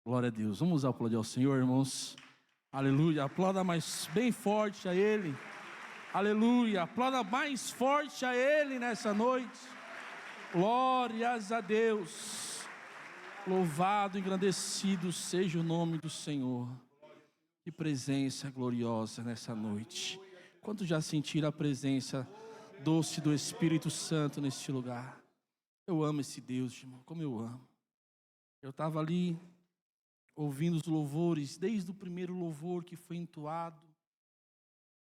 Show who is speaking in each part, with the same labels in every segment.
Speaker 1: Glória a Deus. Vamos aplaudir ao Senhor, irmãos. Aleluia. Aplauda mais bem forte a Ele. Aleluia. Aplauda mais forte a Ele nessa noite. Glórias a Deus. Louvado e engrandecido seja o nome do Senhor. Que presença gloriosa nessa noite. Quantos já sentiram a presença doce do Espírito Santo neste lugar? Eu amo esse Deus, irmão, como eu amo. Eu estava ali ouvindo os louvores, desde o primeiro louvor que foi entoado.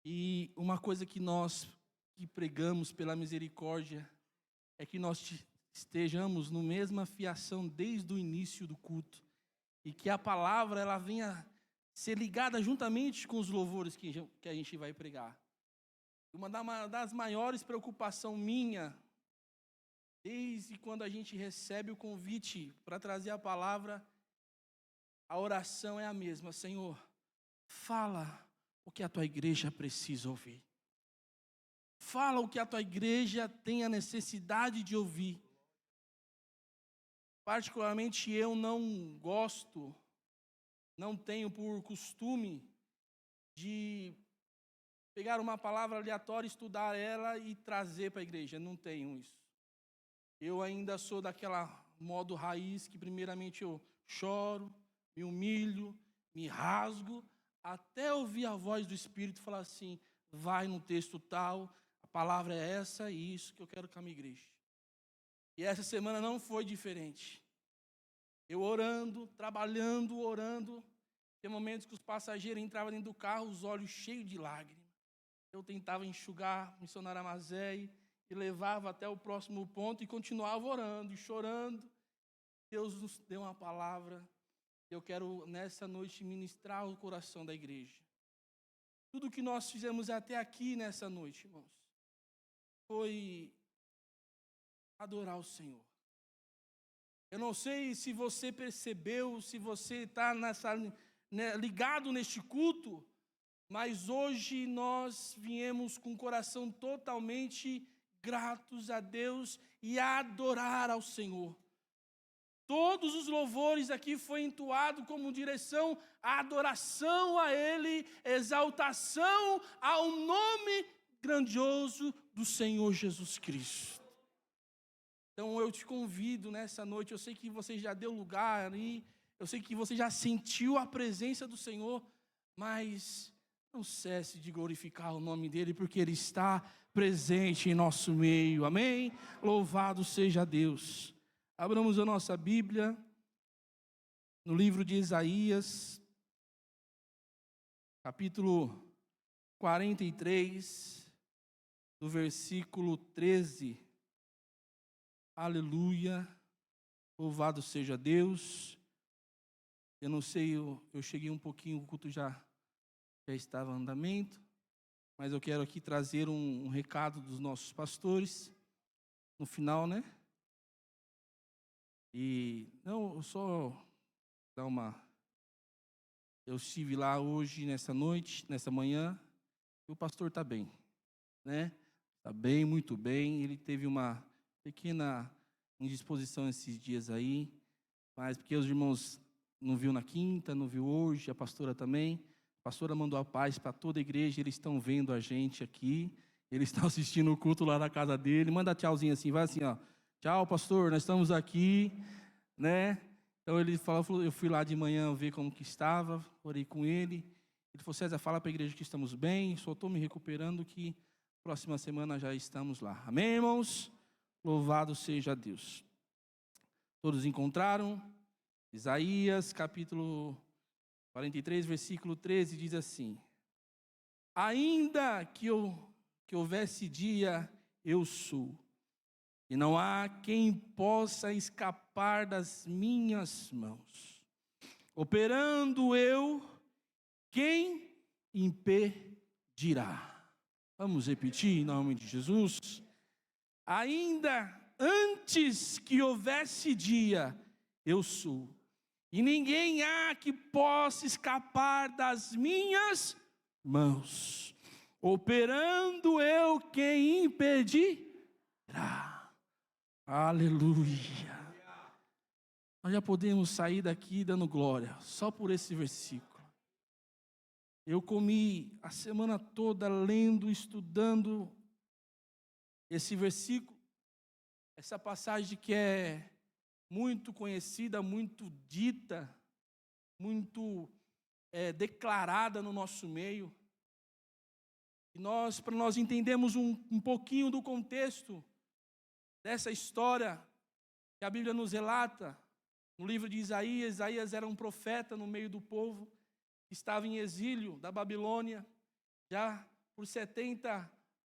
Speaker 1: E uma coisa que nós que pregamos pela misericórdia é que nós estejamos na mesma fiação desde o início do culto. E que a palavra ela venha ser ligada juntamente com os louvores que a gente vai pregar. Uma das maiores preocupações minha, desde quando a gente recebe o convite para trazer a palavra, a oração é a mesma. Senhor, fala o que a tua igreja precisa ouvir. Fala o que a tua igreja tem a necessidade de ouvir. Particularmente eu não tenho por costume de pegar uma palavra aleatória, estudar ela e trazer para a igreja. Não tenho isso. Eu ainda sou daquela modo raiz que primeiramente eu choro, me humilho, me rasgo, até ouvir a voz do Espírito falar assim, vai no texto tal, a palavra é essa e isso que eu quero com a minha igreja. E essa semana não foi diferente. Eu orando, trabalhando, orando, tem momentos que os passageiros entravam dentro do carro, os olhos cheios de lágrimas. Eu tentava enxugar, missionário Amazéia, e levava até o próximo ponto e continuava orando e chorando. Deus nos deu uma palavra. Eu quero, nessa noite, ministrar o coração da igreja. Tudo que nós fizemos até aqui nessa noite, irmãos, foi adorar o Senhor. Eu não sei se você percebeu, se você está ligado neste culto, mas hoje nós viemos com o coração totalmente gratos a Deus e a adorar ao Senhor. Todos os louvores aqui foi entoado como direção à adoração a Ele, exaltação ao nome grandioso do Senhor Jesus Cristo. Então eu te convido nessa noite, eu sei que você já deu lugar ali, eu sei que você já sentiu a presença do Senhor, mas não cesse de glorificar o nome dEle, porque Ele está presente em nosso meio, amém? Louvado seja Deus. Abramos a nossa Bíblia no livro de Isaías, capítulo 43, no versículo 13. Aleluia, louvado seja Deus. Eu não sei, eu cheguei um pouquinho, o culto já estava em andamento, mas eu quero aqui trazer um recado dos nossos pastores, no final, né? E não, eu só dar eu estive lá hoje, nessa noite, nessa manhã, e o pastor está bem, né? Está bem, muito bem. Ele teve uma pequena indisposição esses dias aí, mas porque os irmãos não viu na quinta, não viu hoje, a pastora também. A pastora mandou a paz para toda a igreja, eles estão vendo a gente aqui, eles estão assistindo o culto lá na casa dele. Manda tchauzinho assim, vai assim, ó. Tchau, pastor, nós estamos aqui, né? Então ele falou, eu fui lá de manhã ver como que estava, orei com ele. Ele falou, César, fala para a igreja que estamos bem, só estou me recuperando, que próxima semana já estamos lá. Amém, irmãos? Louvado seja Deus. Todos encontraram? Isaías, capítulo 43, versículo 13, diz assim, ainda que houvesse dia, eu sou, e não há quem possa escapar das minhas mãos. Operando eu, quem impedirá? Vamos repetir em nome de Jesus. Ainda antes que houvesse dia, eu sou. E ninguém há que possa escapar das minhas mãos. Operando eu, quem impedirá? Aleluia. nós já podemos sair daqui dando glória, só por esse versículo. Eu comi a semana toda lendo, estudando esse versículo, essa passagem que é muito conhecida, muito dita, muito declarada no nosso meio. E para nós entendermos um pouquinho do contexto dessa história que a Bíblia nos relata, no livro de Isaías. Isaías era um profeta no meio do povo, que estava em exílio da Babilônia, já por 70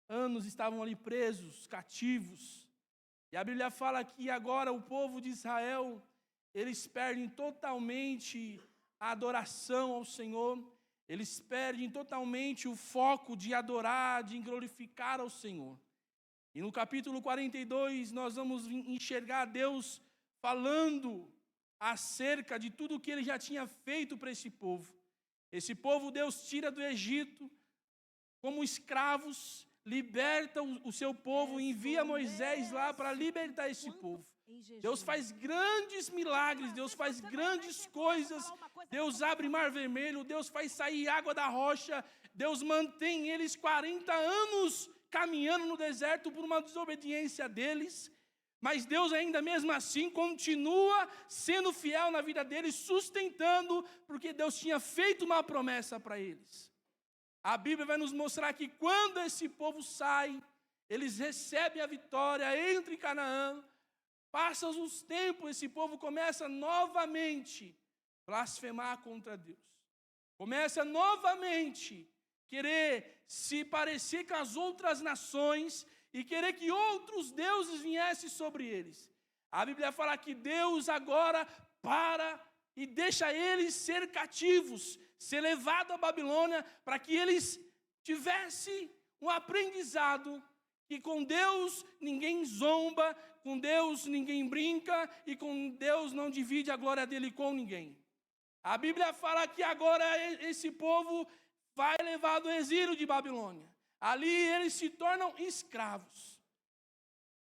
Speaker 1: anos estavam ali presos, cativos. E a Bíblia fala que agora o povo de Israel, eles perdem totalmente a adoração ao Senhor, eles perdem totalmente o foco de adorar, de glorificar ao Senhor. E no capítulo 42 nós vamos enxergar Deus falando acerca de tudo o que Ele já tinha feito para esse povo. Esse povo Deus tira do Egito como escravos, liberta o seu povo, envia Moisés lá para libertar esse povo. Deus faz grandes milagres, Deus faz grandes coisas, Deus abre mar vermelho, Deus faz sair água da rocha, Deus mantém eles 40 anos caminhando no deserto por uma desobediência deles, mas Deus ainda mesmo assim continua sendo fiel na vida deles, sustentando, porque Deus tinha feito uma promessa para eles. A Bíblia vai nos mostrar que quando esse povo sai, eles recebem a vitória, entram em Canaã, passam os tempos, esse povo começa novamente a blasfemar contra Deus. Começa novamente a querer se parecer com as outras nações e querer que outros deuses viessem sobre eles. A Bíblia fala que Deus agora para e deixa eles ser cativos, ser levado à Babilônia, para que eles tivessem um aprendizado que com Deus ninguém zomba, com Deus ninguém brinca e com Deus não divide a glória dele com ninguém. A Bíblia fala que agora esse povo vai levado ao exílio de Babilônia. Ali eles se tornam escravos.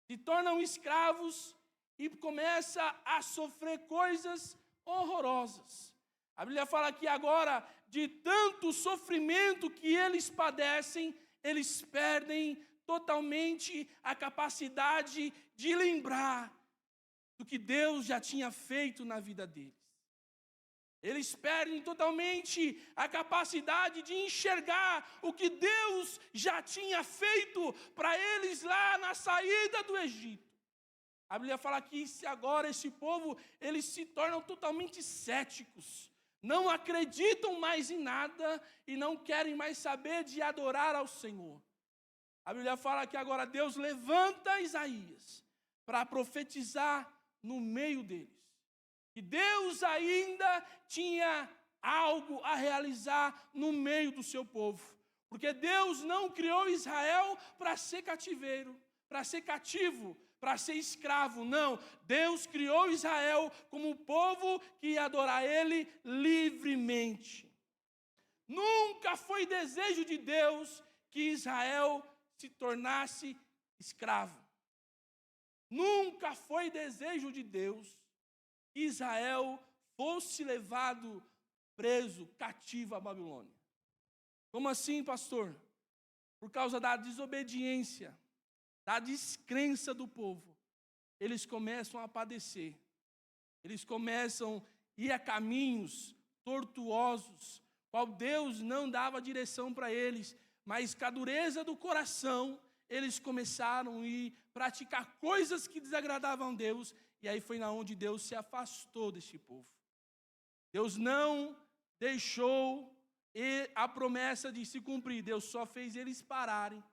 Speaker 1: Se tornam escravos e começam a sofrer coisas horrorosas. A Bíblia fala que agora, de tanto sofrimento que eles padecem, eles perdem totalmente a capacidade de lembrar do que Deus já tinha feito na vida deles. Eles perdem totalmente a capacidade de enxergar o que Deus já tinha feito para eles lá na saída do Egito. A Bíblia fala que agora esse povo, eles se tornam totalmente céticos. Não acreditam mais em nada e não querem mais saber de adorar ao Senhor. A Bíblia fala que agora Deus levanta Isaías para profetizar no meio deles. E Deus ainda tinha algo a realizar no meio do seu povo. Porque Deus não criou Israel para ser cativeiro, para ser cativo, para ser escravo. Não, Deus criou Israel como um povo que ia adorar Ele livremente. Nunca foi desejo de Deus que Israel se tornasse escravo. Nunca foi desejo de Deus que Israel fosse levado preso, cativo à Babilônia. Como assim, pastor? Por causa da desobediência, da descrença do povo, eles começam a padecer. Eles começam a ir a caminhos tortuosos, qual Deus não dava direção para eles, mas com a dureza do coração, eles começaram a ir praticar coisas que desagradavam a Deus, e aí foi onde Deus se afastou desse povo. Deus não deixou a promessa de se cumprir, Deus só fez eles pararem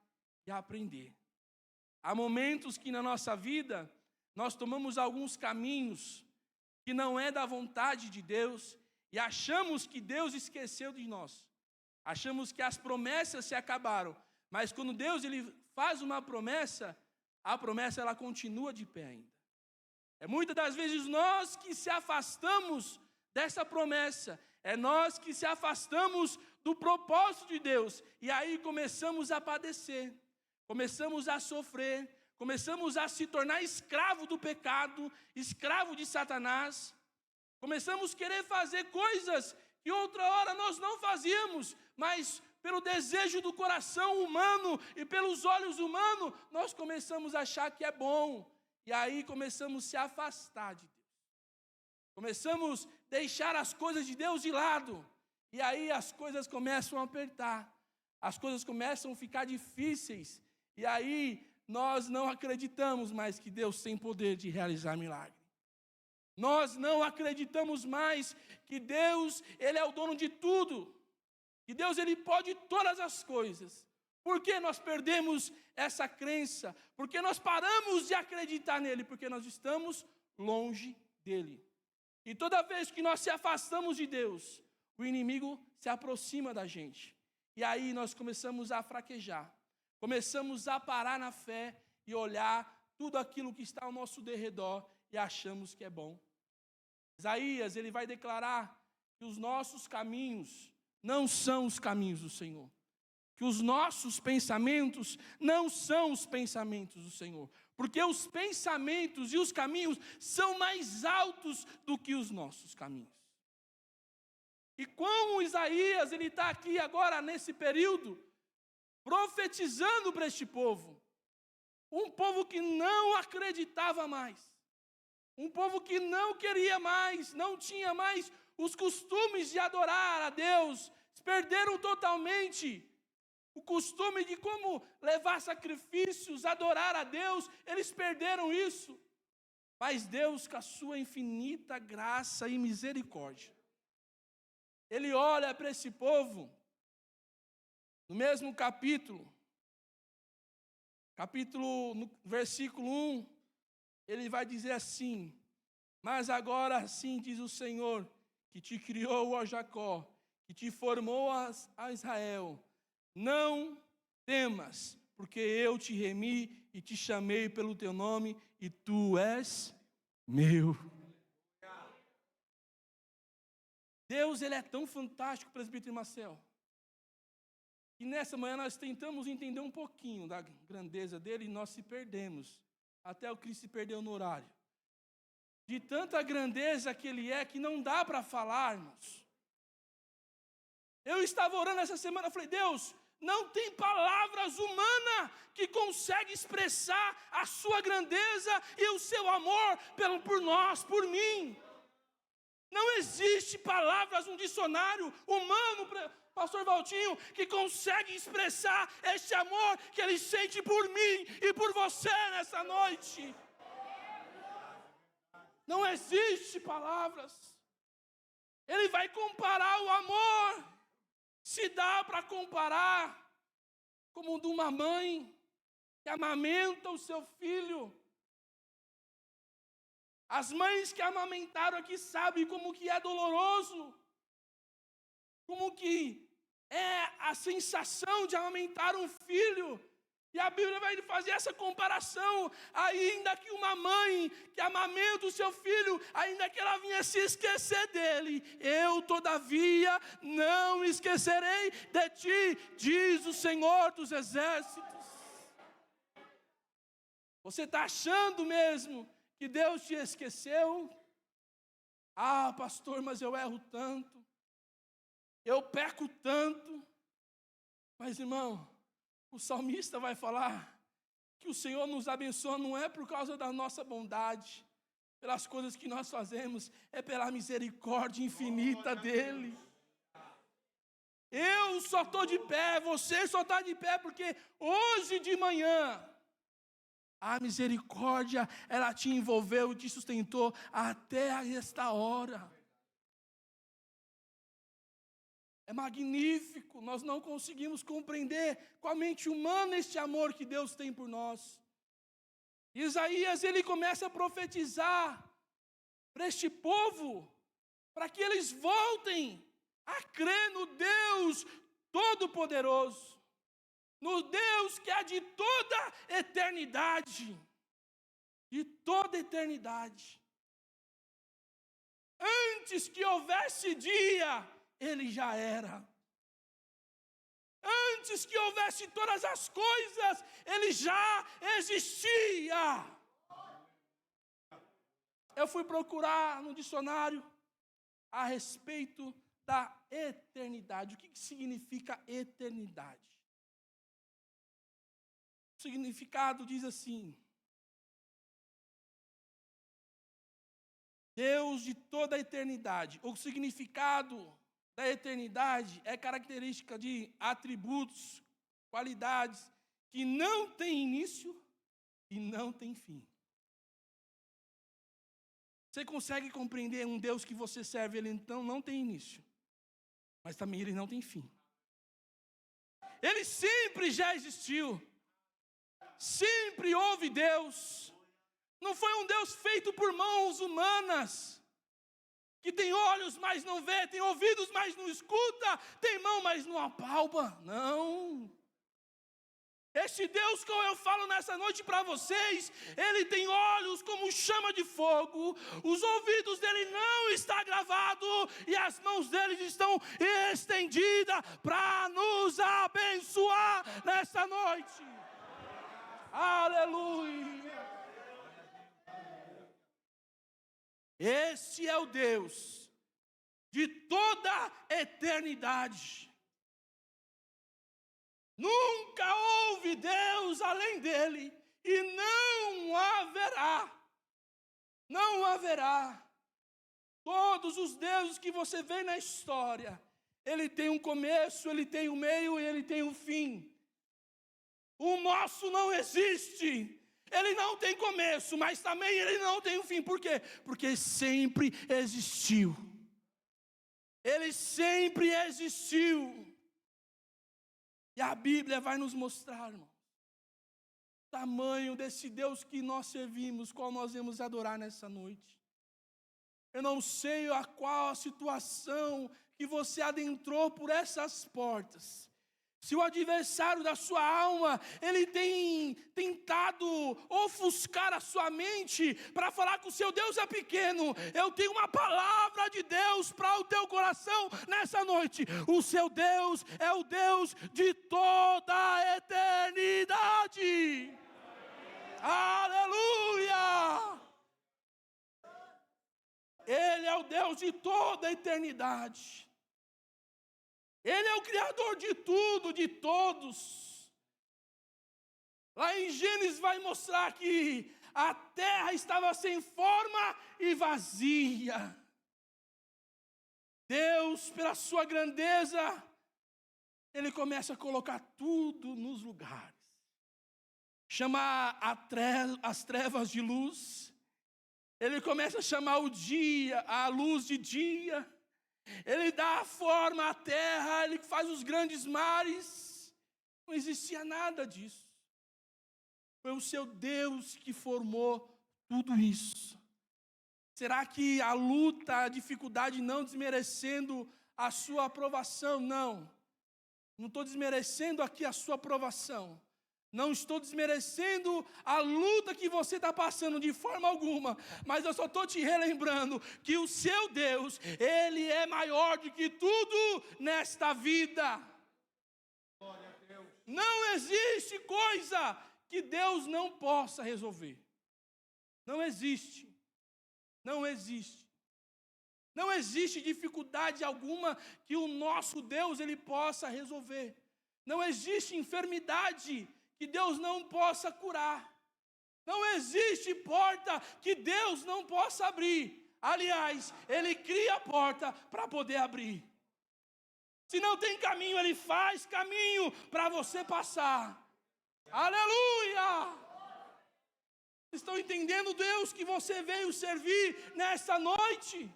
Speaker 1: e aprender. Há momentos que na nossa vida, nós tomamos alguns caminhos que não é da vontade de Deus, e achamos que Deus esqueceu de nós. Achamos que as promessas se acabaram, mas quando Deus ele faz uma promessa, a promessa ela continua de pé ainda. É muitas das vezes nós que se afastamos dessa promessa, é nós que se afastamos do propósito de Deus, e aí começamos a padecer, começamos a sofrer, começamos a se tornar escravo do pecado, escravo de Satanás, Começamos a querer fazer coisas que outra hora nós não fazíamos, mas pelo desejo do coração humano e pelos olhos humanos, nós começamos a achar que é bom. E aí começamos a se afastar de Deus. Começamos a deixar as coisas de Deus de lado. E aí as coisas começam a apertar. As coisas começam a ficar difíceis. E aí nós não acreditamos mais que Deus tem poder de realizar milagre. Nós não acreditamos mais que Deus, Ele é o dono de tudo. Que Deus, Ele pode todas as coisas. Por que nós perdemos essa crença? Porque nós paramos de acreditar nele? Porque nós estamos longe dele. E toda vez que nós se afastamos de Deus, o inimigo se aproxima da gente. E aí nós começamos a fraquejar. Começamos a parar na fé e olhar tudo aquilo que está ao nosso derredor e achamos que é bom. Isaías, ele vai declarar que os nossos caminhos não são os caminhos do Senhor. Que os nossos pensamentos não são os pensamentos do Senhor. Porque os pensamentos e os caminhos são mais altos do que os nossos caminhos. E como Isaías, ele está aqui agora nesse período, profetizando para este povo. Um povo que não acreditava mais. Um povo que não queria mais, não tinha mais os costumes de adorar a Deus. Perderam totalmente o costume de como levar sacrifícios, adorar a Deus. Eles perderam isso. Mas Deus, com a sua infinita graça e misericórdia, Ele olha para esse povo, no mesmo no versículo 1, ele vai dizer assim: mas agora assim diz o Senhor, que te criou, ó Jacó, que te formou a Israel, não temas, porque eu te remi e te chamei pelo teu nome, e tu és meu. Deus, Ele é tão fantástico, presbítero Marcel, que nessa manhã nós tentamos entender um pouquinho da grandeza dEle e nós se perdemos. Até o Cristo se perdeu no horário. De tanta grandeza que Ele é, que não dá para falarmos. Eu estava orando essa semana, eu falei: Deus, não tem palavras humanas que conseguem expressar a sua grandeza e o seu amor por nós, por mim. Não existe palavras no dicionário humano, pastor Valtinho, que consegue expressar esse amor que Ele sente por mim e por você nessa noite. Não existe palavras. Ele vai comparar o amor. Se dá para comparar como de uma mãe que amamenta o seu filho. As mães que amamentaram aqui sabem como que é doloroso. Como que é a sensação de amamentar um filho. E a Bíblia vai fazer essa comparação. Ainda que uma mãe que amamenta o seu filho, ainda que ela vinha se esquecer dele, eu todavia não esquecerei de ti, diz o Senhor dos Exércitos. Você está achando mesmo que Deus te esqueceu? Ah, pastor, mas eu erro tanto. Eu peco tanto. Mas, irmão, o salmista vai falar que o Senhor nos abençoa não é por causa da nossa bondade, pelas coisas que nós fazemos, é pela misericórdia infinita dEle. Eu só estou de pé, você só está de pé porque hoje de manhã a misericórdia, ela te envolveu e te sustentou até esta hora. É magnífico, nós não conseguimos compreender com a mente humana este amor que Deus tem por nós. Isaías, ele começa a profetizar para este povo, para que eles voltem a crer no Deus Todo-Poderoso, no Deus que há de toda eternidade, de toda eternidade. Antes que houvesse dia, Ele já era. Antes que houvesse todas as coisas, Ele já existia. Eu fui procurar no dicionário a respeito da eternidade. O que significa eternidade? O significado diz assim: Deus de toda a eternidade. O significado da eternidade é característica de atributos, qualidades que não têm início e não têm fim. Você consegue compreender um Deus que você serve, ele então não tem início, mas também ele não tem fim. Ele sempre já existiu. Sempre houve Deus. Não foi um Deus feito por mãos humanas, que tem olhos, mas não vê, tem ouvidos, mas não escuta, tem mão, mas não apalpa. Não. Este Deus que eu falo nessa noite para vocês, Ele tem olhos como chama de fogo, os ouvidos dele não estão gravados e as mãos dele estão estendidas para nos abençoar nessa noite. Aleluia! Esse é o Deus de toda a eternidade. Nunca houve Deus além dele e não haverá. Todos os deuses que você vê na história, ele tem um começo, ele tem um meio e ele tem um fim. O nosso não existe. Ele não tem começo, mas também ele não tem um fim. Por quê? Porque sempre existiu. Ele sempre existiu. E a Bíblia vai nos mostrar, irmão, o tamanho desse Deus que nós servimos, qual nós vamos adorar nessa noite. Eu não sei a qual a situação que você adentrou por essas portas. Se o adversário da sua alma, ele tem tentado ofuscar a sua mente para falar que o seu Deus é pequeno, eu tenho uma palavra de Deus para o teu coração nessa noite. O seu Deus é o Deus de toda a eternidade. Aleluia! Ele é o Deus de toda a eternidade. Ele é o Criador de tudo, de todos. Lá em Gênesis vai mostrar que a terra estava sem forma e vazia. Deus, pela sua grandeza, Ele começa a colocar tudo nos lugares. Chamar as trevas de luz. Ele começa a chamar o dia, a luz de dia. Ele dá a forma à terra, ele faz os grandes mares. Não existia nada disso. Foi o seu Deus que formou tudo isso. Será que a luta, a dificuldade, não desmerecendo a sua aprovação? Não. Não estou desmerecendo aqui a sua aprovação. Não estou desmerecendo a luta que você está passando de forma alguma, mas eu só estou te relembrando que o seu Deus, Ele é maior do que tudo nesta vida. Glória a Deus. Não existe coisa que Deus não possa resolver. Não existe. Não existe. Não existe dificuldade alguma que o nosso Deus Ele possa resolver. Não existe enfermidade que Deus não possa curar. Não existe porta que Deus não possa abrir. Aliás, Ele cria a porta para poder abrir. Se não tem caminho, Ele faz caminho para você passar. Aleluia! Estão entendendo Deus que você veio servir nesta noite?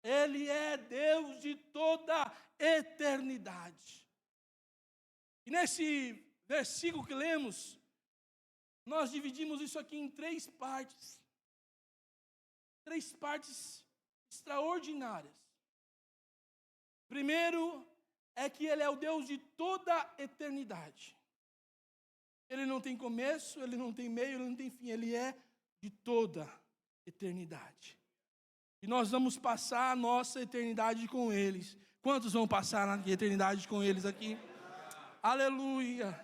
Speaker 1: Ele é Deus de toda a eternidade. E nesse versículo que lemos, nós dividimos isso aqui em 3 partes. 3 partes extraordinárias. Primeiro é que Ele é o Deus de toda a eternidade. Ele não tem começo, Ele não tem meio, Ele não tem fim. Ele é de toda a eternidade. E nós vamos passar a nossa eternidade com eles. Quantos vão passar a eternidade com eles aqui? Aleluia!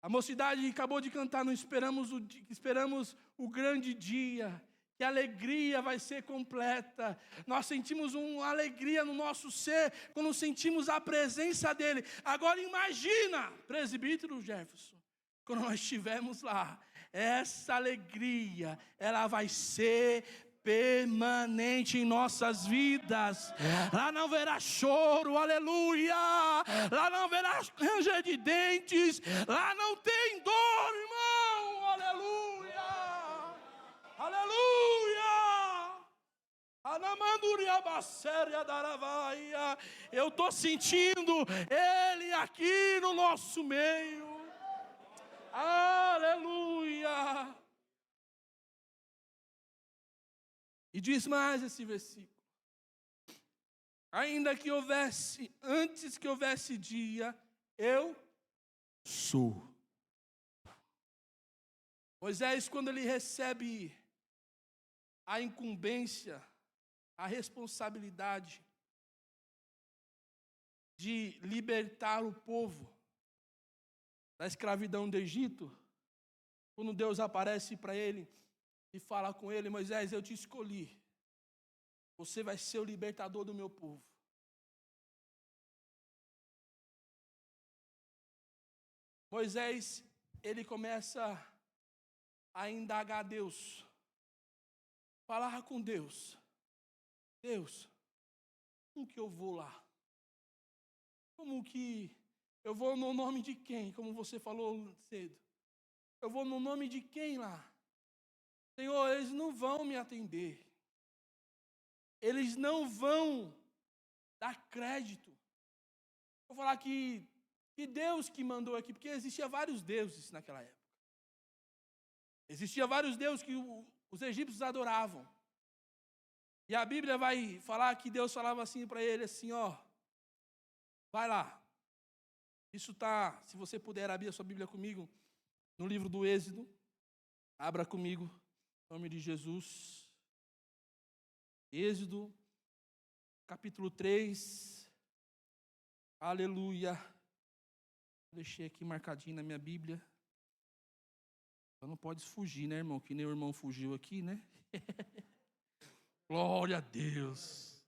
Speaker 1: A mocidade acabou de cantar, não esperamos o grande dia que a alegria vai ser completa. Nós sentimos uma alegria no nosso ser quando sentimos a presença dele. Agora imagina, presbítero Jefferson, quando nós estivermos lá, essa alegria, ela vai ser permanente em nossas vidas. Lá não haverá choro, aleluia. Lá não haverá ranger de dentes. Lá não tem dor, irmão, aleluia. Aleluia. Eu estou sentindo Ele aqui no nosso meio. Aleluia. E diz mais esse versículo: ainda que houvesse, antes que houvesse dia, eu sou. Moisés, quando ele recebe a incumbência, a responsabilidade de libertar o povo da escravidão do Egito, quando Deus aparece para ele e fala com ele: Moisés, eu te escolhi, você vai ser o libertador do meu povo. Moisés, ele começa a indagar Deus, falar com Deus: Deus, como que eu vou lá? Como que eu vou no nome de quem? Como você falou cedo. Eu vou no nome de quem lá? Senhor, eles não vão me atender. Eles não vão dar crédito. Vou falar que Deus que mandou aqui, porque existia vários deuses naquela época. Existia vários deuses que os egípcios adoravam. E a Bíblia vai falar que Deus falava assim para ele, assim, ó, vai lá. Isso está, se você puder abrir a sua Bíblia comigo, no livro do Êxodo, abra comigo, em nome de Jesus. Êxodo, capítulo 3, aleluia. Deixei aqui marcadinho na minha Bíblia. Não pode fugir, né, irmão? Que nem o irmão fugiu aqui, né? Glória a Deus.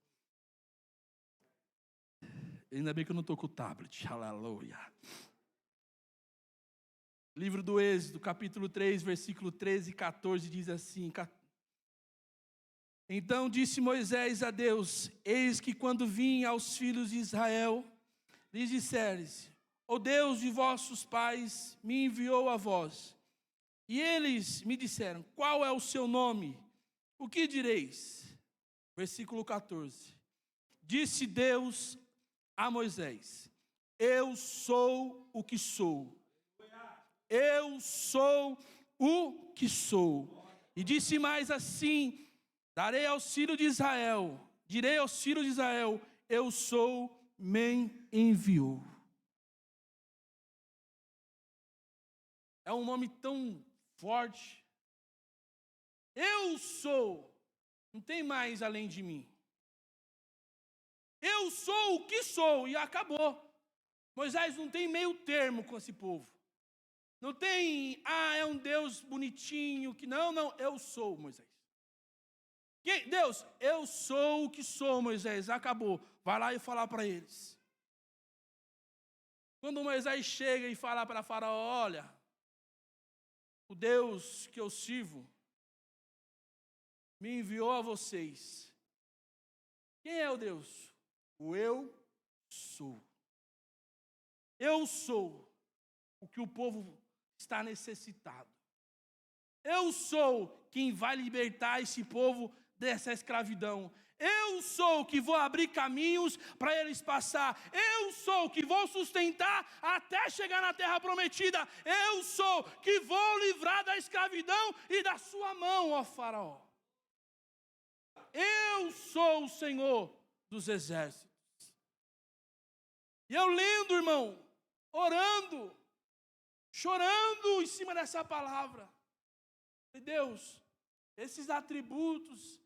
Speaker 1: Ainda bem que eu não estou com o tablet. Aleluia. Livro do Êxodo, capítulo 3, versículo 13 e 14, diz assim: então disse Moisés a Deus: eis que quando vim aos filhos de Israel, lhes disseres: o Deus de vossos pais me enviou a vós. E eles me disseram: qual é o seu nome? O que direis? Versículo 14. Disse Deus a Moisés: eu sou o que sou. Eu sou o que sou. E disse mais assim: direi aos filhos de Israel, eu sou, me enviou. É um nome tão forte. Eu sou, não tem mais além de mim. Eu sou o que sou, e acabou. Moisés não tem meio termo com esse povo. Não tem, é um Deus bonitinho, que não, eu sou, Moisés. Deus, eu sou o que sou, Moisés, acabou. Vai lá e falar para eles. Quando Moisés chega e fala para Faraó: olha, o Deus que eu sirvo me enviou a vocês. Quem é o Deus? O eu sou. Eu sou o que o povo está necessitado. Eu sou quem vai libertar esse povo dessa escravidão. Eu sou que vou abrir caminhos para eles passar. Eu sou que vou sustentar até chegar na terra prometida. Eu sou que vou livrar da escravidão e da sua mão, ó Faraó. Eu sou o Senhor dos exércitos. E eu lendo, irmão, orando, chorando em cima dessa palavra. E Deus, esses atributos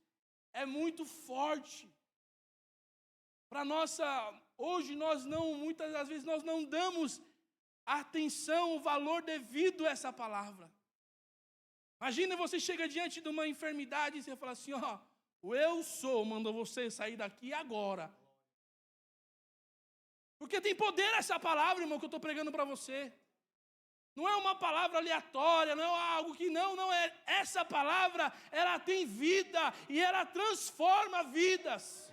Speaker 1: é muito forte. Para nossa, hoje nós não, muitas das vezes nós não damos atenção, o valor devido a essa palavra. Imagina você chega diante de uma enfermidade e você fala assim, ó, o eu sou mandou você sair daqui agora. Porque tem poder essa palavra, irmão, que eu estou pregando para você. Não é uma palavra aleatória, não é algo que não é. Essa palavra, ela tem vida e ela transforma vidas.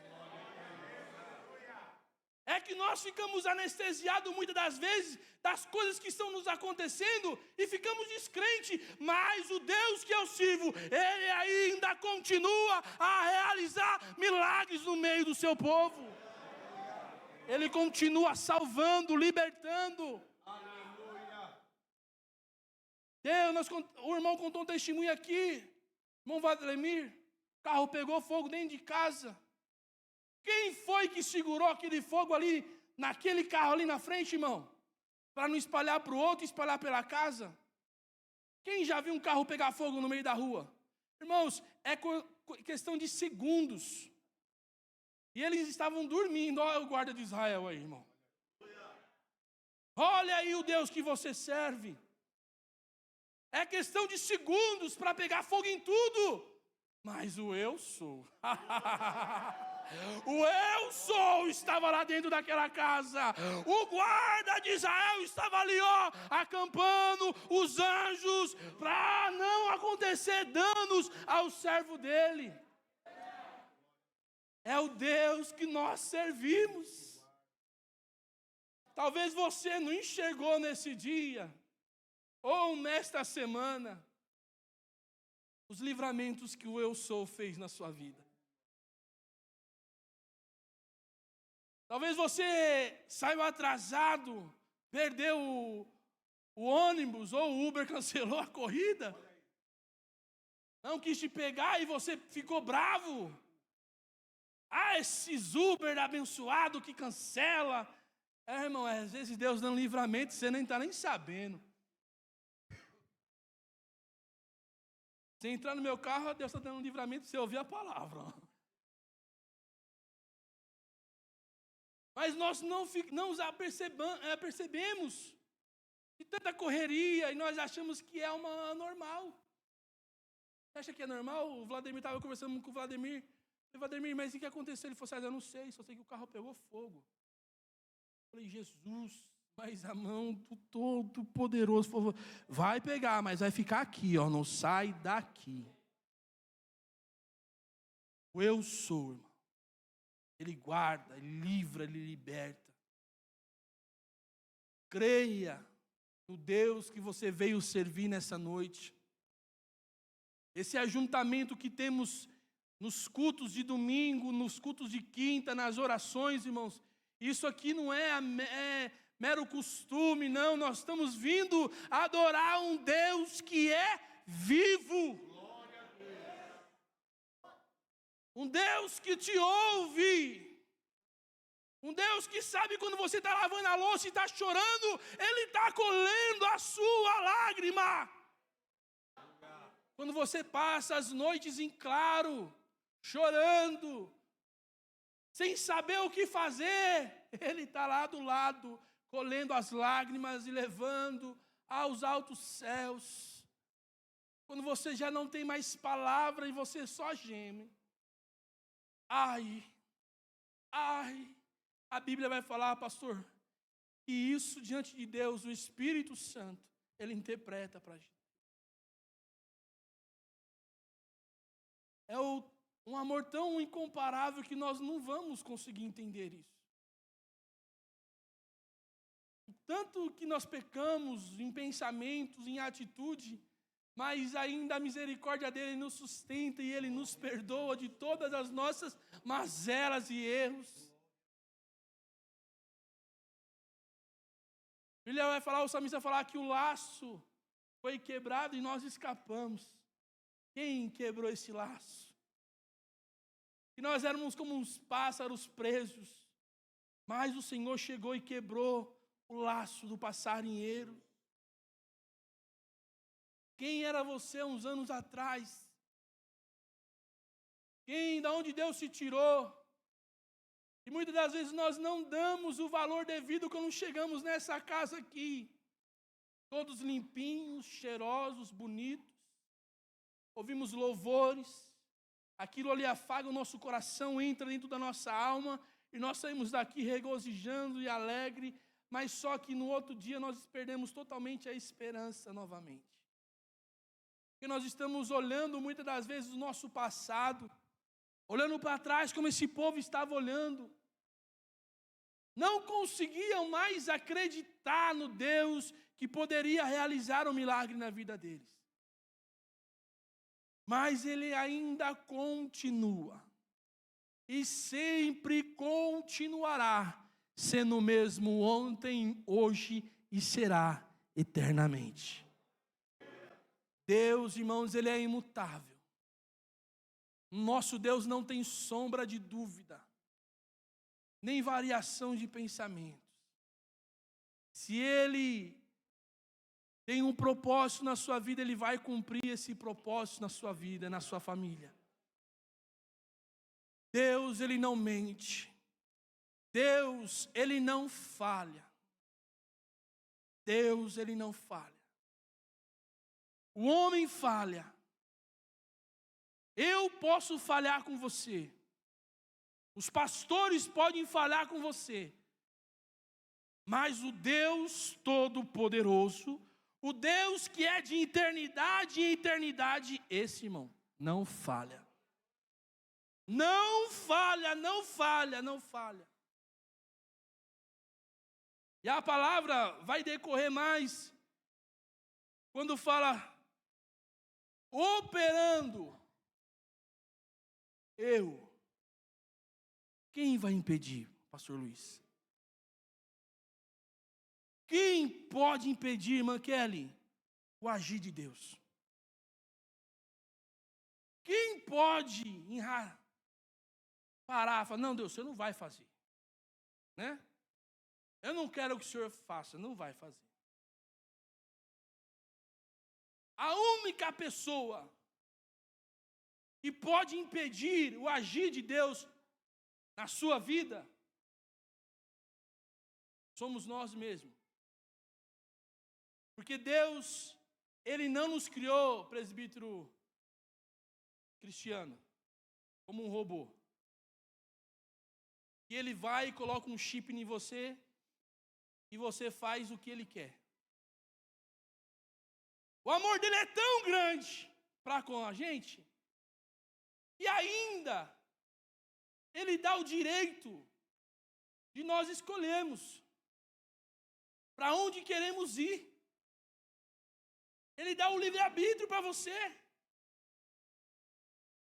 Speaker 1: É que nós ficamos anestesiados muitas das vezes das coisas que estão nos acontecendo e ficamos descrentes, mas o Deus que eu sirvo, Ele ainda continua a realizar milagres no meio do seu povo. Ele continua salvando, libertando. Deus, o irmão contou um testemunho aqui, irmão Vladimir, o carro pegou fogo dentro de casa. Quem foi que segurou aquele fogo ali, naquele carro ali na frente, irmão? Para não espalhar para o outro, espalhar pela casa? Quem já viu um carro pegar fogo no meio da rua? Irmãos, é questão de segundos. E eles estavam dormindo. Olha o guarda de Israel aí, irmão. Olha aí o Deus que você serve. É questão de segundos para pegar fogo em tudo. Mas o eu sou. O eu sou estava lá dentro daquela casa. O guarda de Israel estava ali, ó, acampando os anjos para não acontecer danos ao servo dele. É o Deus que nós servimos. Talvez você não enxergou nesse dia, ou nesta semana, os livramentos que o eu sou fez na sua vida. Talvez você saiu atrasado, perdeu o ônibus, ou o Uber cancelou a corrida. Não quis te pegar e você ficou bravo. Ah, esses Uber abençoado que cancela. Irmão, às vezes Deus dá um livramento e você nem está nem sabendo. Você entrar no meu carro, Deus está dando um livramento e você ouvir a palavra. Mas nós não percebemos de tanta correria e nós achamos que é uma normal. Você acha que é normal? O Vladimir estava conversando com o Vladimir. Eu falei, Vladimir, mas o que aconteceu? Ele falou assim, eu não sei, só sei que o carro pegou fogo. Eu falei, Jesus, mas a mão do Todo-Poderoso falou, vai pegar, mas vai ficar aqui, ó, não sai daqui. O eu sou, irmão. Ele guarda, ele livra, ele liberta. Creia no Deus que você veio servir nessa noite. Esse ajuntamento que temos nos cultos de domingo, nos cultos de quinta, nas orações, irmãos, isso aqui não é mero costume, não. Nós estamos vindo adorar um Deus que é vivo. Um Deus que te ouve. Um Deus que sabe quando você está lavando a louça e está chorando, Ele está colhendo a sua lágrima. Quando você passa as noites em claro, chorando, sem saber o que fazer, Ele está lá do lado, colhendo as lágrimas e levando aos altos céus. Quando você já não tem mais palavra e você só geme. Ai, a Bíblia vai falar, pastor, que isso diante de Deus, o Espírito Santo, Ele interpreta para a gente. É um amor tão incomparável que nós não vamos conseguir entender isso. Tanto que nós pecamos em pensamentos, em atitude, mas ainda a misericórdia dele nos sustenta e ele nos perdoa de todas as nossas mazelas e erros. Ele vai falar, o salmista vai falar que o laço foi quebrado e nós escapamos. Quem quebrou esse laço? Que nós éramos como uns pássaros presos, mas o Senhor chegou e quebrou o laço do passarinheiro. Quem era você uns anos atrás? Da onde Deus se tirou? E muitas das vezes nós não damos o valor devido quando chegamos nessa casa aqui. Todos limpinhos, cheirosos, bonitos. ouvimos louvores, aquilo ali afaga o nosso coração, entra dentro da nossa alma, e nós saímos daqui regozijando e alegre, mas só que no outro dia nós perdemos totalmente a esperança novamente. Porque nós estamos olhando muitas das vezes o nosso passado, olhando para trás como esse povo estava olhando. Não conseguiam mais acreditar no Deus que poderia realizar um milagre na vida deles. Mas Ele ainda continua. E sempre continuará sendo o mesmo ontem, hoje e será eternamente. Deus, irmãos, Ele é imutável. Nosso Deus não tem sombra de dúvida, nem variação de pensamentos. Se Ele tem um propósito na sua vida, Ele vai cumprir esse propósito na sua vida, na sua família. Deus, Ele não mente. Deus, Ele não falha. Deus, Ele não falha. O homem falha. Eu posso falhar com você. Os pastores podem falhar com você. Mas o Deus Todo-Poderoso, o Deus que é de eternidade em eternidade, esse, irmão, não falha. Não falha, não falha, não falha. E a palavra vai decorrer mais quando fala operando. Quem vai impedir, pastor Luiz? Quem pode impedir, irmã Kelly, o agir de Deus? Quem pode parar e falar, não, Deus, você não vai fazer. Né? Eu não quero que o Senhor faça, não vai fazer. A única pessoa que pode impedir o agir de Deus na sua vida somos nós mesmos. Porque Deus, Ele não nos criou, presbítero Cristiano, como um robô. E Ele vai e coloca um chip em você e você faz o que Ele quer. O amor dele é tão grande para com a gente, e ainda Ele dá o direito de nós escolhermos para onde queremos ir. Ele dá o livre-arbítrio para você.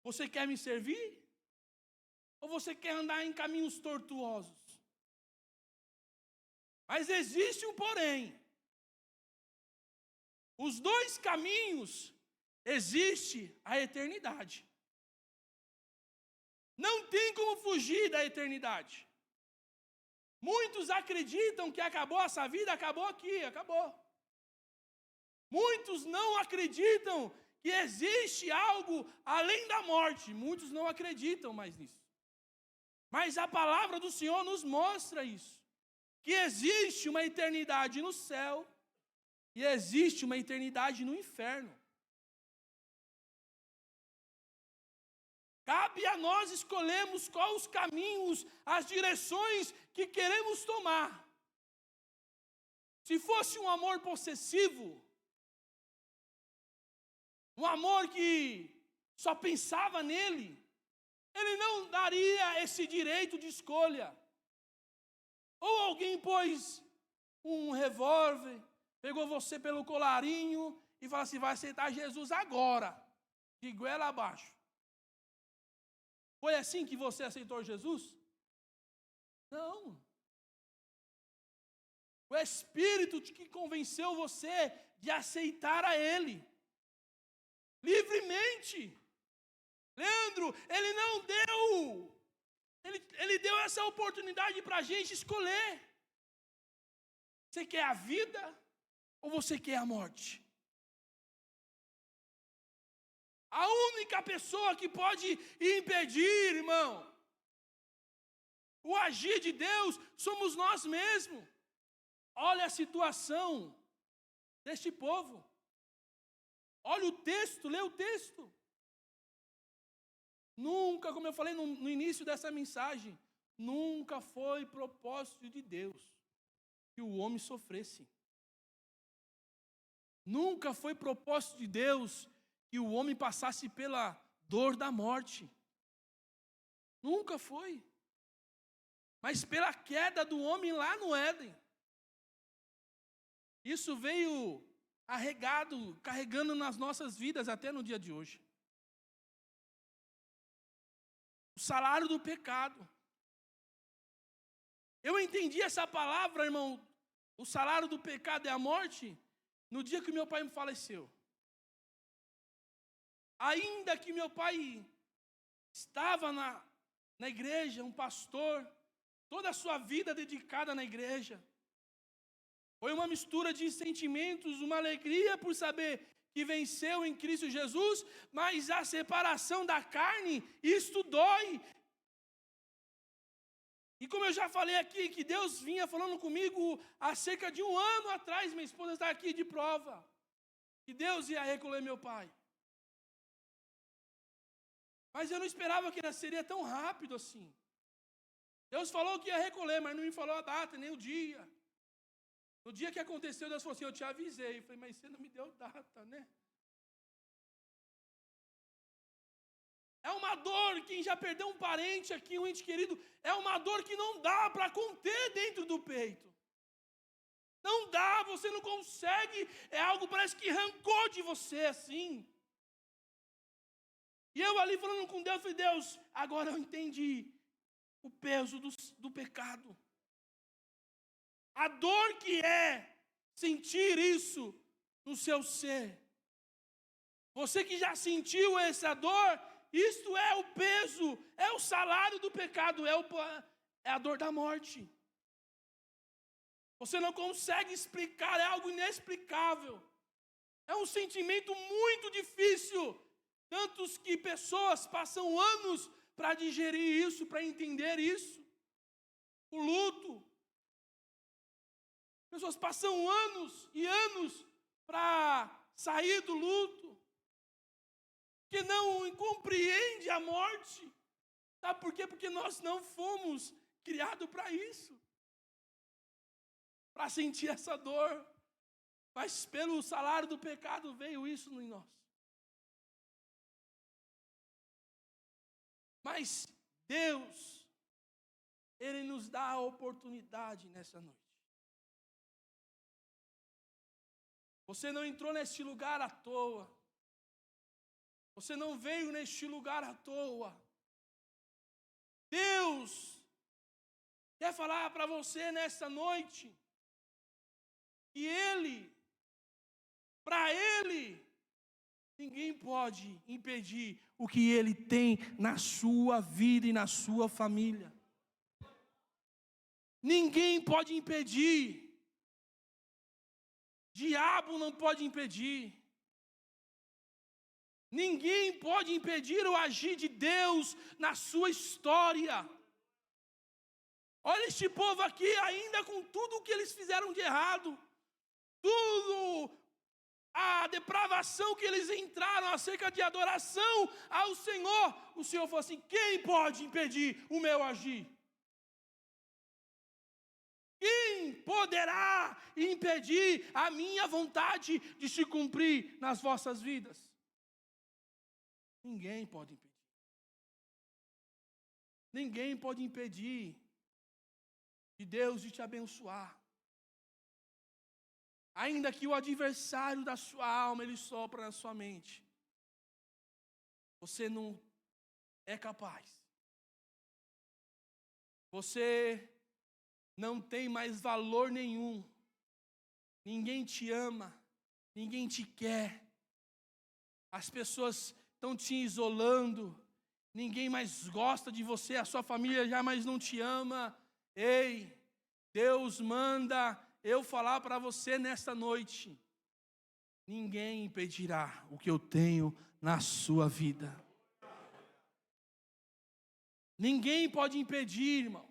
Speaker 1: Você quer me servir? Ou você quer andar em caminhos tortuosos? Mas existe um porém. Os dois caminhos, existe a eternidade. Não tem como fugir da eternidade. Muitos acreditam que acabou essa vida, acabou aqui, acabou. Muitos não acreditam que existe algo além da morte. Muitos não acreditam mais nisso. Mas a palavra do Senhor nos mostra isso. Que existe uma eternidade no céu e existe uma eternidade no inferno. Cabe a nós escolhermos quais os caminhos, as direções que queremos tomar. Se fosse um amor possessivo, um amor que só pensava nele, ele não daria esse direito de escolha. Ou alguém pôs um revólver, pegou você pelo colarinho e falou assim, vai aceitar Jesus agora, de goela abaixo. Foi assim que você aceitou Jesus? Não. O Espírito que convenceu você de aceitar a Ele. Livremente. Leandro, Ele não deu. Ele deu essa oportunidade para a gente escolher. Você quer a vida ou você quer a morte? A única pessoa que pode impedir, irmão, o agir de Deus, somos nós mesmos. Olha a situação deste povo. Olha o texto, lê o texto. Nunca, como eu falei no início dessa mensagem, nunca foi propósito de Deus que o homem sofresse. Nunca foi propósito de Deus que o homem passasse pela dor da morte. Nunca foi. Mas pela queda do homem lá no Éden. Isso veio carregando nas nossas vidas até no dia de hoje. O salário do pecado. Eu entendi essa palavra, irmão, o salário do pecado é a morte, no dia que meu pai me faleceu. Ainda que meu pai estava na igreja, um pastor, toda a sua vida dedicada na igreja, foi uma mistura de sentimentos, uma alegria por saber que venceu em Cristo Jesus, mas a separação da carne, isto dói. E como eu já falei aqui, que Deus vinha falando comigo há cerca de 1 ano atrás, minha esposa está aqui de prova, que Deus ia recolher meu pai. Mas eu não esperava que seria tão rápido assim. Deus falou que ia recolher, mas não me falou a data, nem o dia. No dia que aconteceu, Deus falou assim, eu te avisei. Eu falei, mas você não me deu data, né? É uma dor, quem já perdeu um parente aqui, um ente querido, é uma dor que não dá para conter dentro do peito. Não dá, você não consegue, é algo parece que arrancou de você assim. E eu ali falando com Deus, falei, Deus, agora eu entendi o peso do pecado. A dor que é sentir isso no seu ser. Você que já sentiu essa dor, isto é o peso, é o salário do pecado, é a dor da morte. Você não consegue explicar, é algo inexplicável. É um sentimento muito difícil. Tantos que pessoas passam anos para digerir isso, para entender isso. O luto. Pessoas passam anos e anos para sair do luto. Que não compreende a morte. Sabe por quê? Porque nós não fomos criados para isso. Para sentir essa dor. Mas pelo salário do pecado veio isso em nós. Mas Deus, Ele nos dá a oportunidade nessa noite. Você não entrou neste lugar à toa. Você não veio neste lugar à toa. Deus quer falar para você nesta noite que Ele, para Ele, ninguém pode impedir o que Ele tem na sua vida e na sua família. Ninguém pode impedir. Diabo não pode impedir. Ninguém pode impedir o agir de Deus na sua história. Olha este povo aqui, ainda com tudo o que eles fizeram de errado, tudo, a depravação que eles entraram acerca de adoração ao Senhor, o Senhor falou assim, quem pode impedir o meu agir? Quem poderá impedir a minha vontade de se cumprir nas vossas vidas? Ninguém pode impedir. Ninguém pode impedir de Deus de te abençoar. Ainda que o adversário da sua alma, ele sopra na sua mente. Você não é capaz. Você não tem mais valor nenhum. Ninguém te ama. Ninguém te quer. As pessoas estão te isolando. Ninguém mais gosta de você. A sua família já mais não te ama. Ei, Deus manda eu falar para você nesta noite. Ninguém impedirá o que eu tenho na sua vida. Ninguém pode impedir, irmão.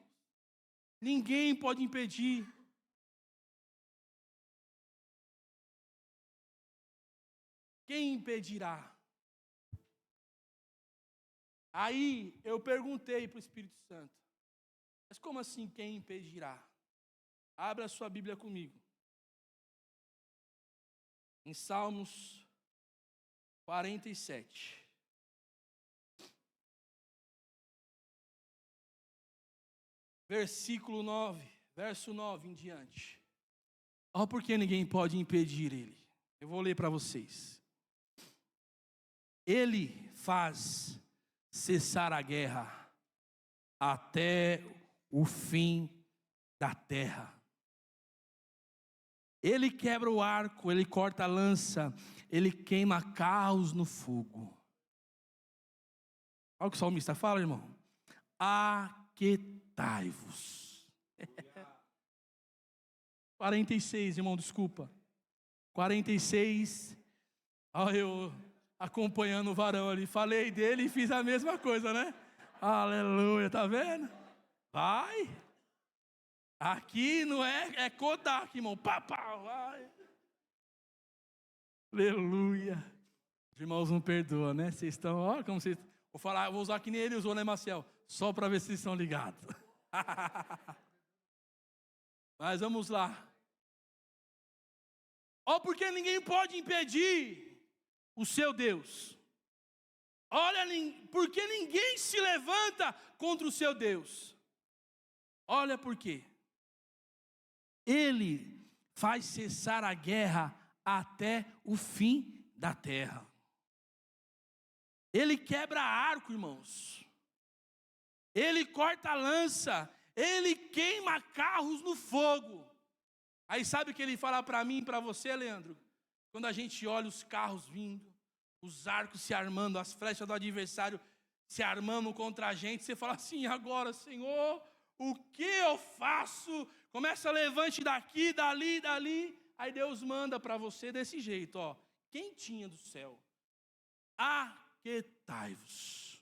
Speaker 1: Ninguém pode impedir. Quem impedirá? Aí eu perguntei para o Espírito Santo, mas como assim quem impedirá? Abra a sua Bíblia comigo. Em Salmos 47. Versículo 9, verso 9 em diante. Olha por que ninguém pode impedir ele. Eu vou ler para vocês. Ele faz cessar a guerra até o fim da terra. Ele quebra o arco, ele corta a lança, ele queima carros no fogo. Olha o que o salmista fala, irmão. Aquietai-vos. 46, irmão, desculpa. 46. Olha eu acompanhando o varão ali. Falei dele e fiz a mesma coisa, né? Aleluia, tá vendo? Vai. Aqui não é Kodak, irmão. Papá, vai. Aleluia. Os irmãos não perdoam, né? Vocês estão, ó, como vocês... Vou usar que nem ele usou, né, Marcel? Só para ver se vocês estão ligados. Mas vamos lá. Ó, porque ninguém pode impedir o seu Deus. Olha, porque ninguém se levanta contra o seu Deus. Olha por quê. Ele faz cessar a guerra até o fim da terra. Ele quebra arco, irmãos. Ele corta a lança. Ele queima carros no fogo. Aí sabe o que ele fala para mim e para você, Leandro? Quando a gente olha os carros vindo, os arcos se armando, as flechas do adversário se armando contra a gente, você fala assim, agora, Senhor, o que eu faço? Começa a levante daqui, dali. Aí Deus manda para você desse jeito, ó. Quentinha do céu. Aquietai-vos.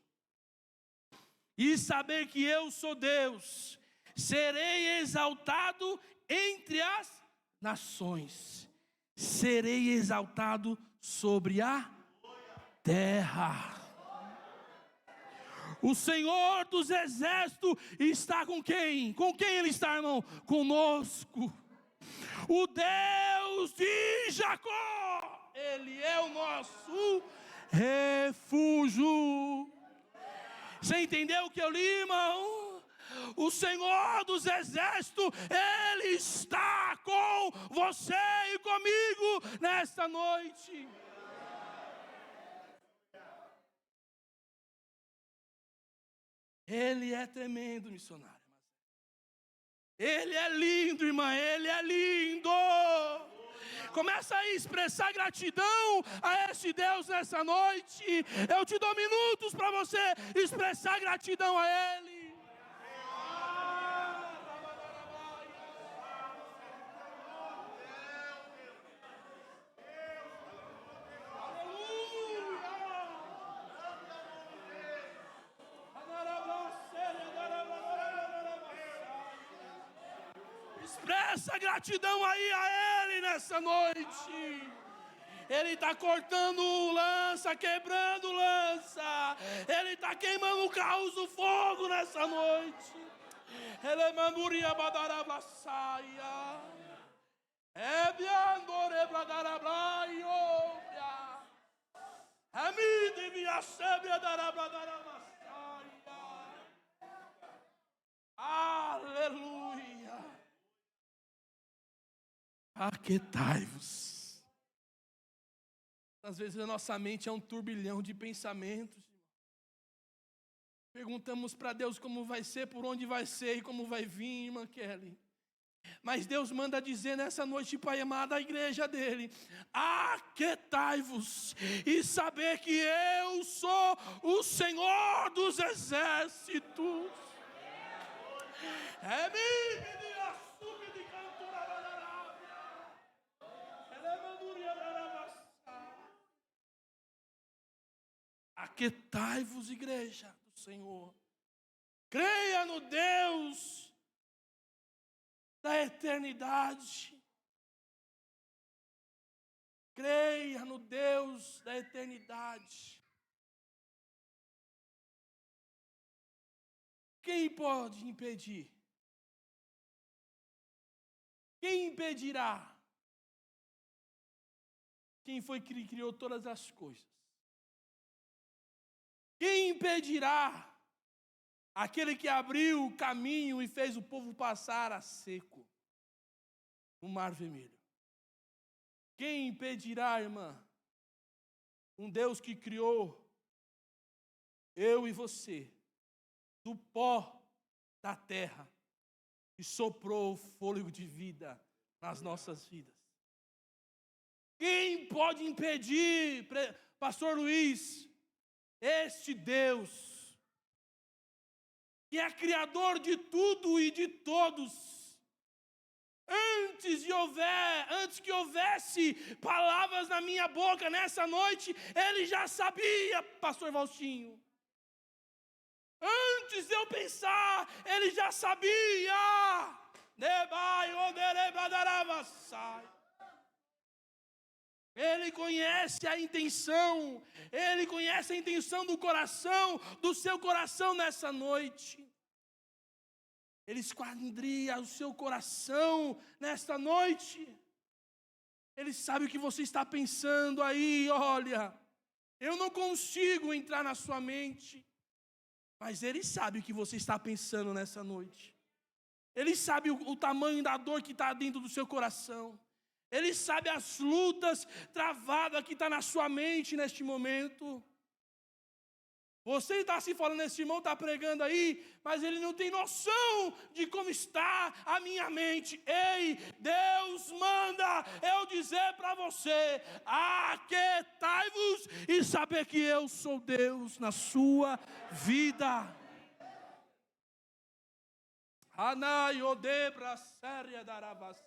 Speaker 1: E saber que eu sou Deus. Serei exaltado entre as nações. Serei exaltado sobre a terra. O Senhor dos exércitos está com quem? Com quem Ele está, irmão? Conosco. O Deus de Jacó, Ele é o nosso refúgio. Você entendeu o que eu li, irmão? O Senhor dos exércitos, Ele está com você e comigo nesta noite. Ele é tremendo, missionário. Ele é lindo, irmã, Ele é lindo. Começa a expressar gratidão a esse Deus nessa noite. Eu te dou minutos para você expressar gratidão a Ele. Expressa gratidão aí a Ele nessa noite. Ele está cortando lança, quebrando lança. Ele está queimando carros do fogo nessa noite. Ele manduria badarablaçaia. Ebiandore bladarablaio. Amide via sebia darabladarablaçaia. Aleluia. Aquietai-vos. Às vezes a nossa mente é um turbilhão de pensamentos. Perguntamos para Deus como vai ser, por onde vai ser e como vai vir, irmã Kelly. Mas Deus manda dizer nessa noite, Pai amado, à igreja dele: aquietai-vos e saber que eu sou o Senhor dos exércitos. Aquietai-vos, igreja do Senhor. Creia no Deus da eternidade. Creia no Deus da eternidade. Quem pode impedir? Quem impedirá? Quem foi que criou todas as coisas? Quem impedirá? Aquele que abriu o caminho e fez o povo passar a seco no Mar Vermelho. Quem impedirá, irmã? Um Deus que criou eu e você do pó da terra e soprou o fôlego de vida nas nossas vidas. Quem pode impedir, Pastor Luiz, este Deus, que é criador de tudo e de todos, antes que houvesse palavras na minha boca nessa noite, Ele já sabia, Pastor Valtinho. Antes de eu pensar, Ele já sabia. Ele conhece a intenção, Ele conhece a intenção do seu coração nessa noite. Ele esquadria o seu coração nesta noite. Ele sabe o que você está pensando aí, olha, eu não consigo entrar na sua mente, mas Ele sabe o que você está pensando nessa noite. Ele sabe o tamanho da dor que está dentro do seu coração. Ele sabe as lutas travadas que estão na sua mente neste momento. Você está se falando, esse irmão está pregando aí, mas ele não tem noção de como está a minha mente. Ei, Deus manda eu dizer para você: aquietai-vos e saber que eu sou Deus na sua vida. Anai odebra séria darabas.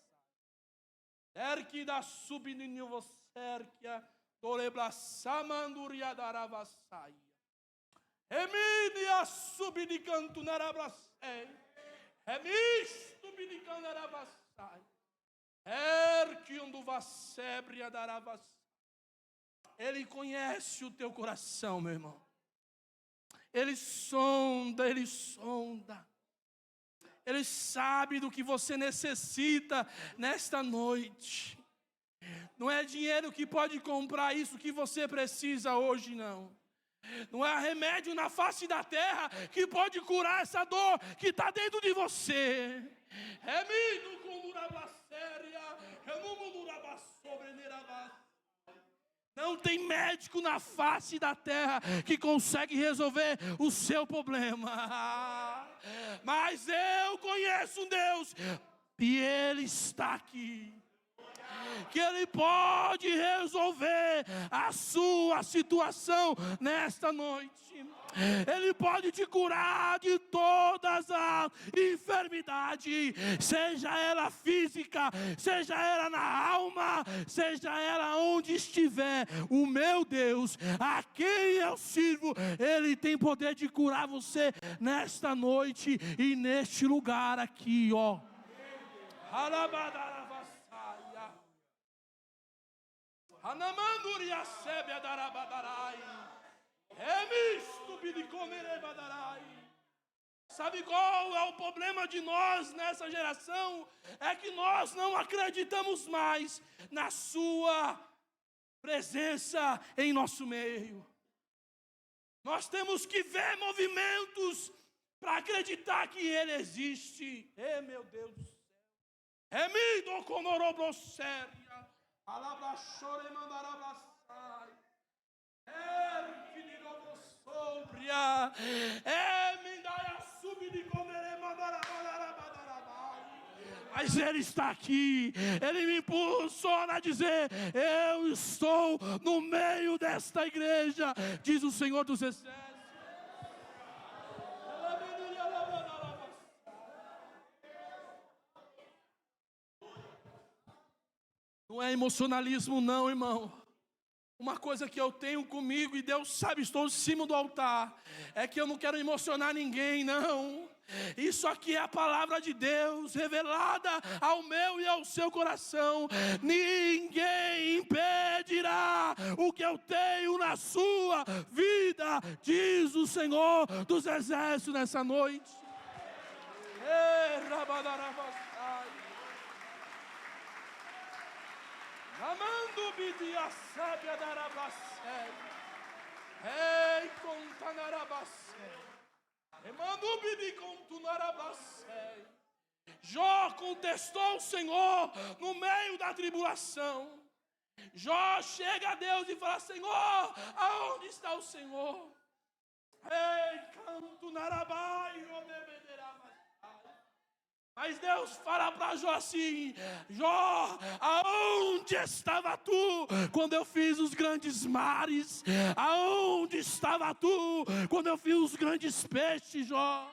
Speaker 1: Erki da subninho voserkia dolebra samanduria darabasai. Eminia subnicanto narabasai. Emisto binican narabasai. Erkium do vasebria darabasai. Ele conhece o teu coração, meu irmão. Ele sonda, Ele sonda. Ele sabe do que você necessita nesta noite. Não é dinheiro que pode comprar isso que você precisa hoje, não. Não é remédio na face da terra que pode curar essa dor que está dentro de você. Não tem médico na face da terra que consegue resolver o seu problema. Mas eu conheço um Deus e Ele está aqui. Que Ele pode resolver a sua situação nesta noite. Ele pode te curar de todas as enfermidades, seja ela física, seja ela na alma, seja ela onde estiver. O meu Deus, a quem eu sirvo, Ele tem poder de curar você nesta noite e neste lugar aqui, ó. Anamanduria sebia darabadarai. Sabe qual é o problema de nós nessa geração? É que nós não acreditamos mais na sua presença em nosso meio. Nós temos que ver movimentos para acreditar que Ele existe. Meu Deus do céu. Emido conorobroséria. Alabra chore mandarabasai. Sobria, mas Ele está aqui. Ele me impulsiona a dizer: eu estou no meio desta igreja, diz o Senhor dos Exércitos. Não é emocionalismo não, irmão. Uma coisa que eu tenho comigo, e Deus sabe, estou em cima do altar, é que eu não quero emocionar ninguém, não. Isso aqui é a palavra de Deus, revelada ao meu e ao seu coração. Ninguém impedirá o que eu tenho na sua vida, diz o Senhor dos Exércitos nessa noite. Rabadarabassai. Amando bidia sábia darabassai. Ei, contanarabassai. Emando bidi contunarabassai. Jó contestou o Senhor no meio da tribulação. Jó chega a Deus e fala: Senhor, aonde está o Senhor? Ei, canto narabai, mas Deus fala para Jó assim: Jó, aonde estava tu quando eu fiz os grandes mares? Aonde estava tu quando eu fiz os grandes peixes, Jó?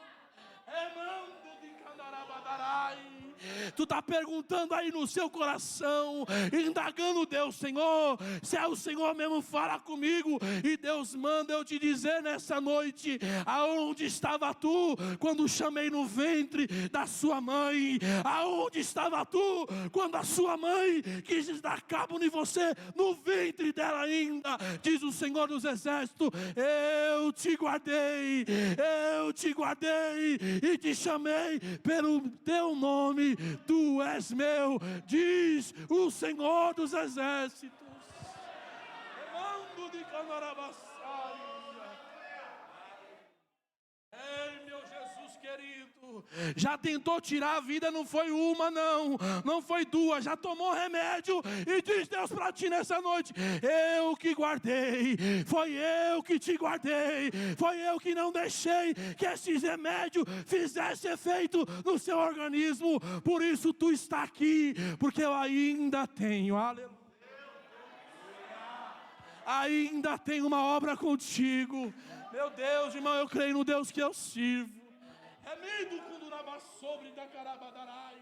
Speaker 1: Tu está perguntando aí no seu coração, indagando Deus: Senhor, se é o Senhor mesmo, fala comigo. E Deus manda eu te dizer nessa noite: aonde estava tu quando chamei no ventre da sua mãe? Aonde estava tu quando a sua mãe quis dar cabo em você no ventre dela ainda? Diz o Senhor dos Exércitos: eu te guardei e te chamei pelo teu nome, tu és meu, diz o Senhor dos Exércitos. Ei, meu Jesus querido, já tentou tirar a vida, não foi uma, não foi duas, já tomou remédio, e diz Deus para ti nessa noite: eu que guardei, foi eu que te guardei, foi eu que não deixei que esses remédios fizessem efeito no seu organismo, por isso tu está aqui, porque eu ainda tenho, aleluia, ainda tenho uma obra contigo. Meu Deus, irmão, eu creio no Deus que eu sirvo. É medo quando nava sobre da carabadarai.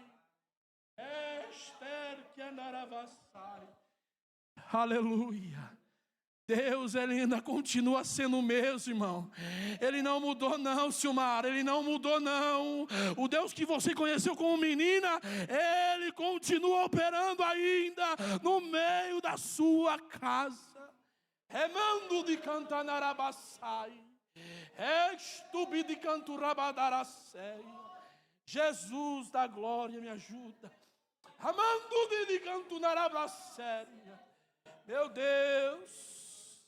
Speaker 1: Esther que andaravassai. Aleluia. Deus, Ele ainda continua sendo o mesmo, irmão. Ele não mudou não, Silmar. Ele não mudou não. O Deus que você conheceu como menina, Ele continua operando ainda no meio da sua casa. Remando de cantanarabassai. Estubi de canturabadarassei. Jesus da glória, me ajuda. Amando de cantunarabassei. Meu Deus.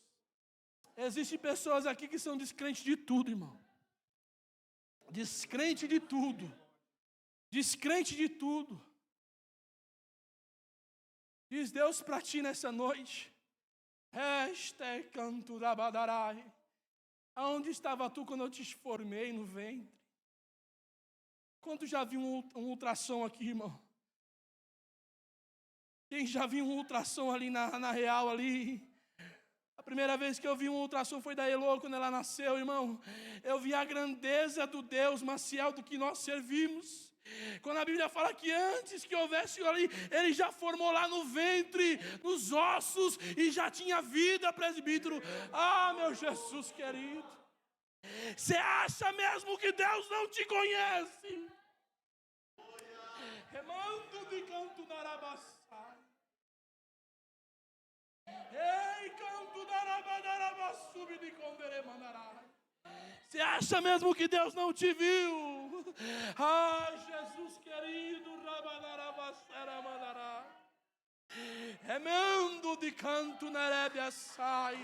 Speaker 1: Existem pessoas aqui que são descrentes de tudo, irmão. Descrente de tudo. Descrente de tudo. Diz Deus para ti nessa noite: Este canto da badarai. Aonde estava tu quando eu te formei no ventre? Quanto já viu um ultrassom aqui, irmão? Quem já viu um ultrassom ali na real ali? A primeira vez que eu vi um ultrassom foi da Elô, quando ela nasceu, irmão. Eu vi a grandeza do Deus Maciel, do que nós servimos. Quando a Bíblia fala que antes que houvesse ali, Ele já formou lá no ventre, nos ossos, e já tinha vida, presbítero. Ah, meu Jesus querido. Você acha mesmo que Deus não te conhece? Remando de canto narabassai. Ei, canto narabadarabassub de conderemandarai. Você acha mesmo que Deus não te viu? Ah, Jesus querido, rabadarabasaramandará. Remendo de canto narebiassai.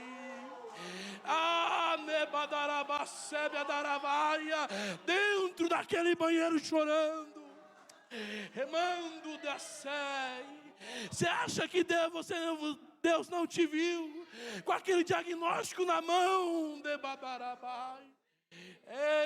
Speaker 1: Ah, nebadarabasebiadaravaia. Dentro daquele banheiro chorando. Remando da sei. Você acha que Deus não te viu? Com aquele diagnóstico na mão, de badarabai.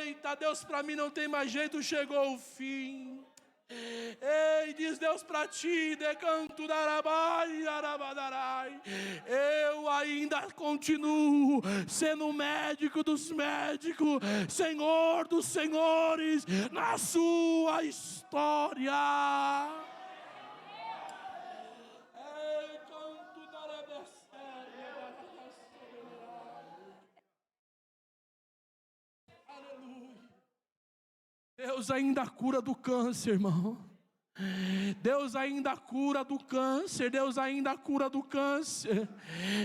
Speaker 1: Eita, Deus, para mim não tem mais jeito, chegou o fim. Ei, diz Deus para ti, decanto darabai, arabadarai. Eu ainda continuo sendo médico dos médicos, Senhor dos senhores, na sua história. Deus ainda cura do câncer, irmão. Deus ainda cura do câncer, Deus ainda cura do câncer.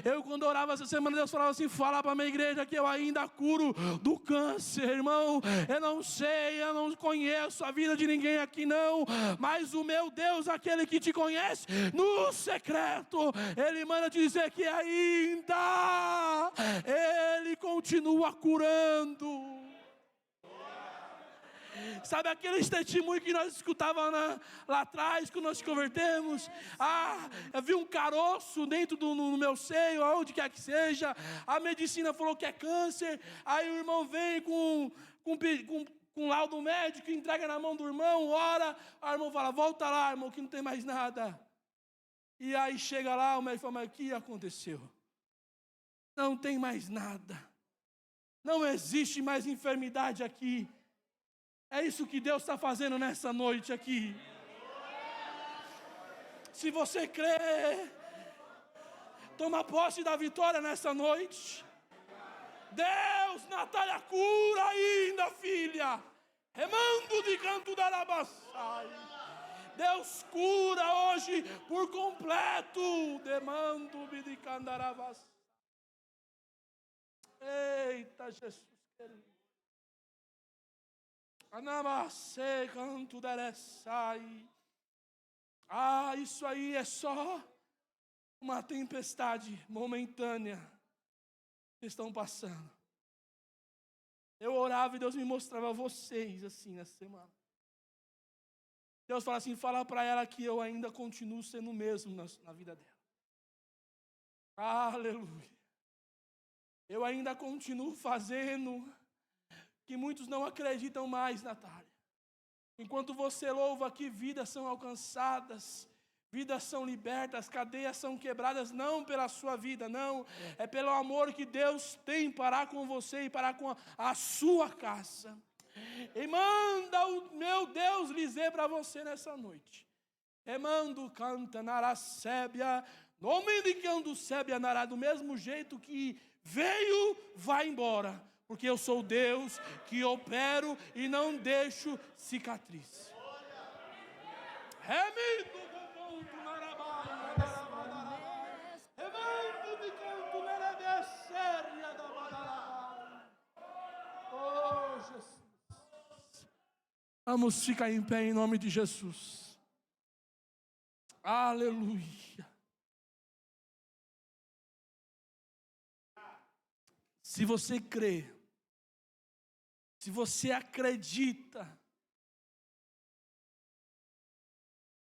Speaker 1: Eu quando orava essa semana, Deus falava assim, fala para a minha igreja que eu ainda curo do câncer, irmão. Eu não sei, eu não conheço a vida de ninguém aqui não, mas o meu Deus, aquele que te conhece no secreto, Ele manda te dizer que ainda Ele continua curando. Sabe aquele testemunho que nós escutávamos lá atrás, quando nós nos convertemos? Eu vi um caroço dentro no meu seio, aonde quer que seja. A medicina falou que é câncer. Aí o irmão vem com laudo médico, entrega na mão do irmão, ora. O irmão fala, volta lá, irmão, que não tem mais nada. E aí chega lá, o médico fala, mas o que aconteceu? Não tem mais nada. Não existe mais enfermidade aqui. É isso que Deus está fazendo nessa noite aqui. Se você crê, toma posse da vitória nessa noite. Deus, Natália, cura ainda, filha. Remando de canto da Arabaçai. Deus cura hoje por completo. Demando-me de Candaravas. Eita, Jesus querido. Isso aí é só uma tempestade momentânea que estão passando. Eu orava e Deus me mostrava vocês assim nessa semana. Deus fala assim, fala para ela que eu ainda continuo sendo o mesmo na vida dela. Aleluia. Eu ainda continuo fazendo que muitos não acreditam mais, Natália. Enquanto você louva aqui, vidas são alcançadas, vidas são libertas, cadeias são quebradas, não pela sua vida, não. É pelo amor que Deus tem para com você e para com a sua casa. E manda o meu Deus lhe dizer para você nessa noite. Remando canta naracébia, nome de cando sébia nará, do mesmo jeito que veio, vai embora. Porque eu sou Deus que opero e não deixo cicatriz. Oh, Jesus. Vamos ficar em pé em nome de Jesus. Aleluia. Se você crê, se você acredita